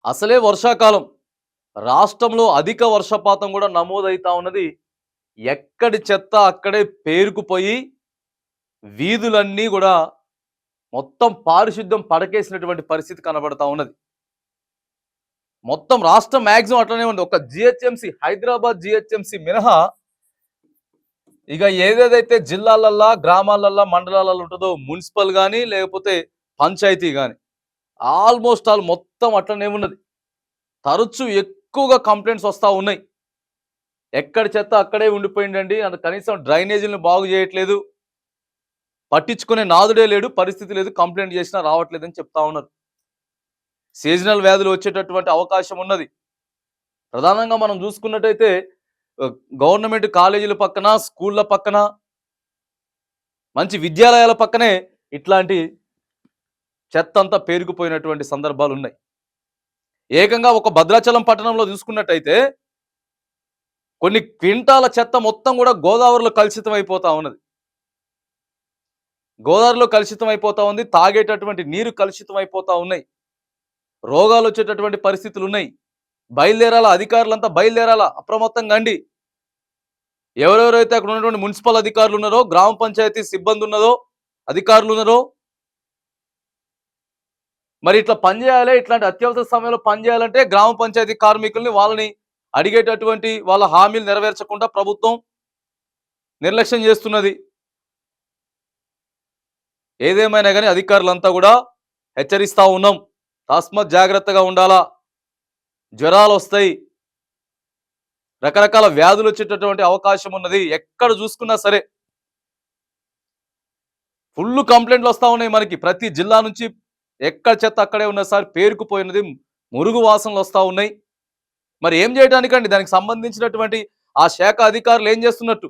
అసలే వర్షాకాలం. రాష్ట్రంలో అధిక వర్షపాతం కూడా నమోదైతా ఉన్నది. ఎక్కడి చెత్త అక్కడే పేరుకుపోయి వీధులన్నీ గూడా మొత్తం పారిశుద్ధ్యం పడకేసినటువంటి పరిస్థితి కనబడతా ఉన్నది. మొత్తం రాష్ట్రం మాక్సిమం అట్లనే ఉంది. ఒక జీహెచ్ఎంసీ హైదరాబాద్ జీహెచ్ఎంసీ మినహా ఇక ఏదేదైతే జిల్లాలల్లా, గ్రామాలల్లా, మండలాలలో ఉంటదో మున్సిపల్ గాని, లేకపోతే పంచాయతీ గాని ఆల్మోస్ట్ ఆల్ మొత్తం అట్లనే ఉన్నది. తరచు ఎక్కువగా కంప్లైంట్స్ వస్తా ఉన్నాయి. ఎక్కడి చెత్త అక్కడే ఉండిపోయిందండి. అది కనీసం డ్రైనేజీలను బాగు చేయట్లేదు. పట్టించుకునే నాదుడే లేడు, పరిస్థితి లేదు. కంప్లైంట్ చేసినా రావట్లేదని చెప్తా ఉన్నారు. సీజనల్ వ్యాధులు వచ్చేటటువంటి అవకాశం ఉన్నది. ప్రధానంగా మనం చూసుకున్నట్టయితే గవర్నమెంట్ కాలేజీల పక్కన, స్కూళ్ళ పక్కన, మంచి విద్యాలయాల పక్కనే ఇట్లాంటి చెత్త అంతా పేరుకుపోయినటువంటి సందర్భాలు ఉన్నాయి. ఏకంగా ఒక భద్రాచలం పట్టణంలో చూసుకున్నట్టయితే కొన్ని క్వింటాల చెత్త మొత్తం కూడా గోదావరిలో కలుషితం అయిపోతా ఉన్నది. గోదావరిలో కలుషితం అయిపోతా ఉంది. తాగేటటువంటి నీరు కలుషితం అయిపోతా ఉన్నాయి. రోగాలు వచ్చేటటువంటి పరిస్థితులు ఉన్నాయి. బయలుదేరాలా, అధికారులంతా బయలుదేరాలా, అప్రమత్తంగా అండి. ఎవరెవరైతే అక్కడ ఉన్నటువంటి మున్సిపల్ అధికారులు ఉన్నారో, గ్రామ పంచాయతీ సిబ్బంది ఉన్నదో, అధికారులు ఉన్నారో, మరి ఇట్లా పనిచేయాలి. ఇట్లాంటి అత్యవసర సమయంలో పనిచేయాలంటే గ్రామ పంచాయతీ కార్మికుల్ని వాళ్ళని అడిగేటటువంటి వాళ్ళ హామీలు నెరవేర్చకుండా ప్రభుత్వం నిర్లక్ష్యం చేస్తున్నది. ఏదేమైనా కానీ అధికారులంతా కూడా హెచ్చరిస్తా ఉన్నాం. తస్మత్ జాగ్రత్తగా ఉండాలా. జ్వరాలు వస్తాయి, రకరకాల వ్యాధులు వచ్చేటటువంటి అవకాశం ఉన్నది. ఎక్కడ చూసుకున్నా సరే ఫుల్ కంప్లైంట్లు వస్తూ ఉన్నాయి మనకి. ప్రతి జిల్లా నుంచి ఎక్కడ చెత్త అక్కడే ఉన్న సార్ పేరుకుపోయినది, మురుగు వాసనలు వస్తూ ఉన్నాయి. మరి ఏం చేయడానికండి? దానికి సంబంధించినటువంటి ఆ శాఖ అధికారులు ఏం చేస్తున్నట్టు?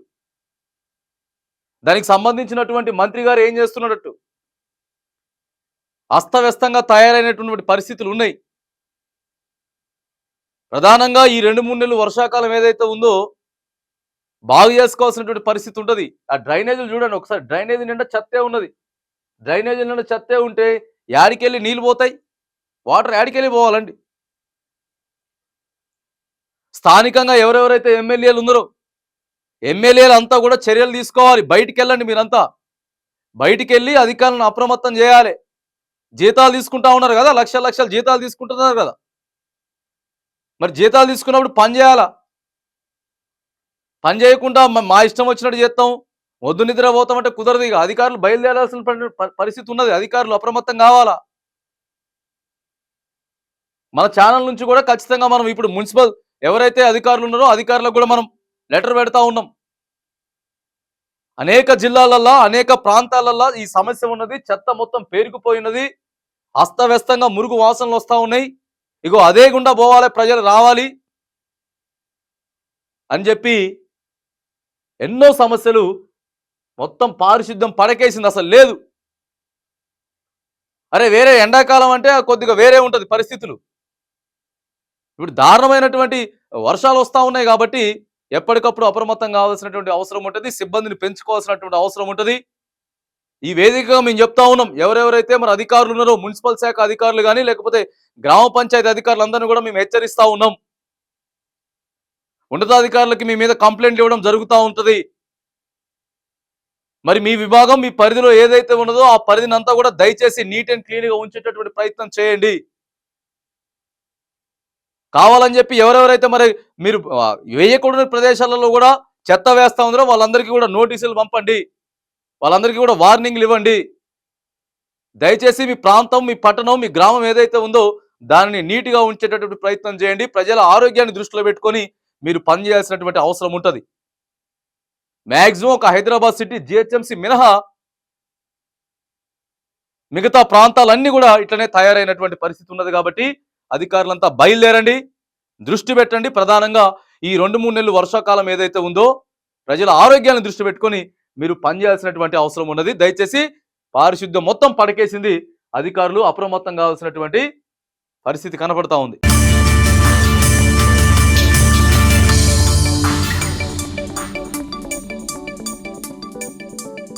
దానికి సంబంధించినటువంటి మంత్రి గారు ఏం చేస్తున్నట్టు? అస్తవ్యస్తంగా తయారైనటువంటి పరిస్థితులు ఉన్నాయి. ప్రధానంగా ఈ 2-3 నెలలు వర్షాకాలం ఏదైతే ఉందో బాగు చేసుకోవాల్సినటువంటి పరిస్థితి ఉంటుంది. ఆ డ్రైనేజీలు చూడండి ఒకసారి. డ్రైనేజీ నిండా చెత్తే ఉన్నది. డ్రైనేజీ నిండా చెత్తే ఉంటే యాడికెళ్ళి నీళ్ళు పోతాయి? వాటర్ యాడికెళ్ళి పోవాలండి? స్థానికంగా ఎవరెవరైతే ఎమ్మెల్యేలు ఉన్నారో ఎమ్మెల్యేలు అంతా కూడా చర్యలు తీసుకోవాలి. బయటికి వెళ్ళండి. మీరంతా బయటికి వెళ్ళి అధికారులను అప్రమత్తం చేయాలి. జీతాలు తీసుకుంటా ఉన్నారు కదా, లక్షల లక్షల జీతాలు తీసుకుంటున్నారు కదా. మరి జీతాలు తీసుకున్నప్పుడు పని చేయాలా? పని చేయకుండా మా ఇష్టం వచ్చినట్టు చేస్తాం, వద్దు నిద్ర పోతామంటే కుదరదు. ఇక అధికారులు బయలుదేరాల్సిన పరిస్థితి ఉన్నది. అధికారులు అప్రమత్తం కావాలా. మన ఛానల్ నుంచి కూడా ఖచ్చితంగా మనం ఇప్పుడు మున్సిపల్ ఎవరైతే అధికారులు ఉన్నారో అధికారులకు కూడా మనం లెటర్ పెడతా ఉన్నాం. అనేక జిల్లాలల్లో, అనేక ప్రాంతాలల్లో ఈ సమస్య ఉన్నది. చెత్త మొత్తం పేరుకుపోయినది. అస్తవ్యస్తంగా మురుగు వాసనలు వస్తూ ఉన్నాయి. ఇగో అదే గుండా పోవాలి, ప్రజలు రావాలి అని చెప్పి ఎన్నో సమస్యలు మొత్తం పారిశుద్ధ్యం పడకేసింది. అసలు లేదు. అరే వేరే ఎండాకాలం అంటే కొద్దిగా వేరే ఉంటుంది పరిస్థితులు. ఇప్పుడు దారుణమైనటువంటి వర్షాలు వస్తూ ఉన్నాయి కాబట్టి ఎప్పటికప్పుడు అప్రమత్తం కావాల్సినటువంటి అవసరం ఉంటుంది. సిబ్బందిని పెంచుకోవాల్సినటువంటి అవసరం ఉంటుంది. ఈ వేదికగా మేము చెప్తా ఉన్నాం, ఎవరెవరైతే మన అధికారులు ఉన్నారో మున్సిపల్ శాఖ అధికారులు కానీ లేకపోతే గ్రామ పంచాయతీ అధికారులందరినీ కూడా మేము హెచ్చరిస్తా ఉన్నాం. ఉన్నతాధికారులకి మీ మీద కంప్లైంట్లు ఇవ్వడం జరుగుతూ ఉంటుంది. మరి మీ విభాగం మీ పరిధిలో ఏదైతే ఉన్నదో ఆ పరిధిని అంతా కూడా దయచేసి నీట్ అండ్ క్లీన్ గా ఉంచేటటువంటి ప్రయత్నం చేయండి. కావాలని చెప్పి ఎవరెవరైతే మరి మీరు వేయకూడని ప్రదేశాలలో కూడా చెత్త వేస్తా ఉందో వాళ్ళందరికీ కూడా నోటీసులు పంపండి. వాళ్ళందరికీ కూడా వార్నింగ్లు ఇవ్వండి. దయచేసి మీ ప్రాంతం, మీ పట్టణం, మీ గ్రామం ఏదైతే ఉందో దానిని నీట్గా ఉంచేటటువంటి ప్రయత్నం చేయండి. ప్రజల ఆరోగ్యాన్ని దృష్టిలో పెట్టుకొని మీరు పనిచేయాల్సినటువంటి అవసరం ఉంటుంది. మ్యాక్సిమం ఒక హైదరాబాద్ సిటీ జిహెచ్ఎంసీ మినహా మిగతా ప్రాంతాలన్నీ కూడా ఇట్లనే తయారైనటువంటి పరిస్థితి ఉన్నది. కాబట్టి అధికారులంతా బయలుదేరండి, దృష్టి పెట్టండి. ప్రధానంగా ఈ 2-3 నెలలు వర్షాకాలం ఏదైతే ఉందో ప్రజల ఆరోగ్యాన్ని దృష్టి పెట్టుకొని మీరు పనిచేయాల్సినటువంటి అవసరం ఉన్నది. దయచేసి పారిశుద్ధ్యం మొత్తం పడకేసింది. అధికారులు అప్రమత్తం కావాల్సినటువంటి పరిస్థితి కనబడతా ఉంది.